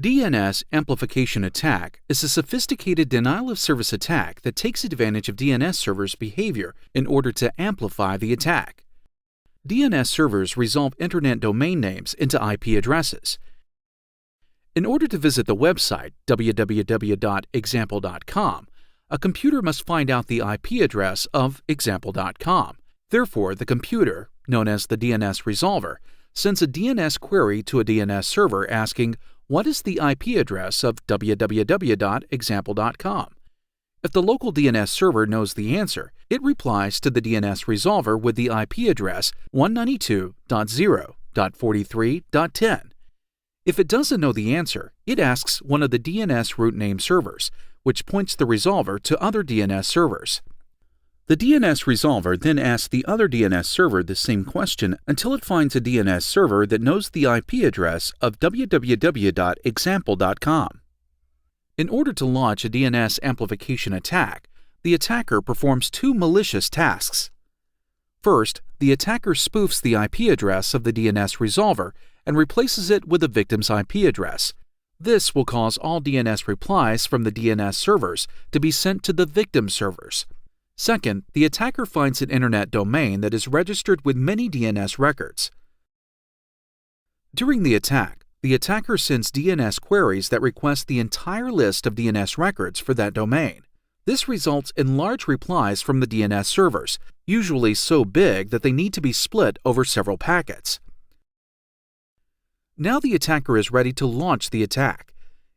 DNS amplification attack is a sophisticated denial-of-service attack that takes advantage of DNS servers' behavior in order to amplify the attack. DNS servers resolve Internet domain names into IP addresses. In order to visit the website www.example.com, a computer must find out the IP address of example.com. Therefore, the computer, known as the DNS resolver, sends a DNS query to a DNS server asking, "What is the IP address of www.example.com?" If the local DNS server knows the answer, it replies to the DNS resolver with the IP address 192.0.43.10. If it doesn't know the answer, it asks one of the DNS root name servers, which points the resolver to other DNS servers. The DNS resolver then asks the other DNS server the same question until it finds a DNS server that knows the IP address of www.example.com. In order to launch a DNS amplification attack, the attacker performs two malicious tasks. First, the attacker spoofs the IP address of the DNS resolver and replaces it with the victim's IP address. This will cause all DNS replies from the DNS servers to be sent to the victim servers. Second, the attacker finds an Internet domain that is registered with many DNS records. During the attack, the attacker sends DNS queries that request the entire list of DNS records for that domain. This results in large replies from the DNS servers, usually so big that they need to be split over several packets. Now the attacker is ready to launch the attack.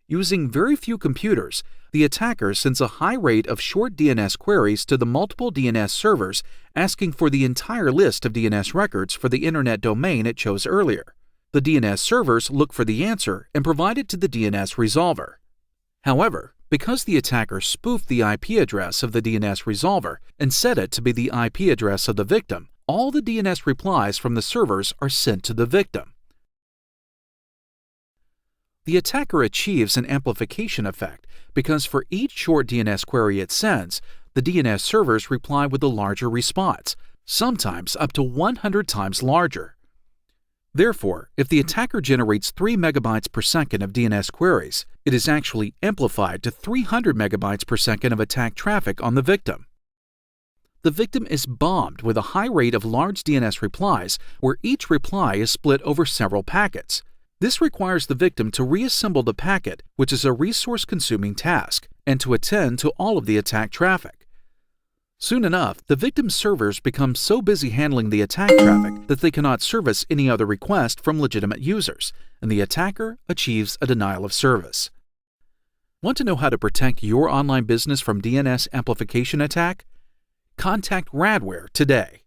Using very few computers, the attacker sends a high rate of short DNS queries to the multiple DNS servers asking for the entire list of DNS records for the Internet domain it chose earlier. The DNS servers look for the answer and provide it to the DNS resolver. However, because the attacker spoofed the IP address of the DNS resolver and set it to be the IP address of the victim, all the DNS replies from the servers are sent to the victim. The attacker achieves an amplification effect because for each short DNS query it sends, the DNS servers reply with a larger response, sometimes up to 100 times larger. Therefore, if the attacker generates 3 megabytes per second of DNS queries, it is actually amplified to 300 megabytes per second of attack traffic on the victim. The victim is bombed with a high rate of large DNS replies where each reply is split over several packets. This requires the victim to reassemble the packet, which is a resource-consuming task, and to attend to all of the attack traffic. Soon enough, the victim's servers become so busy handling the attack traffic that they cannot service any other request from legitimate users, and the attacker achieves a denial of service. Want to know how to protect your online business from DNS amplification attack? Contact Radware today.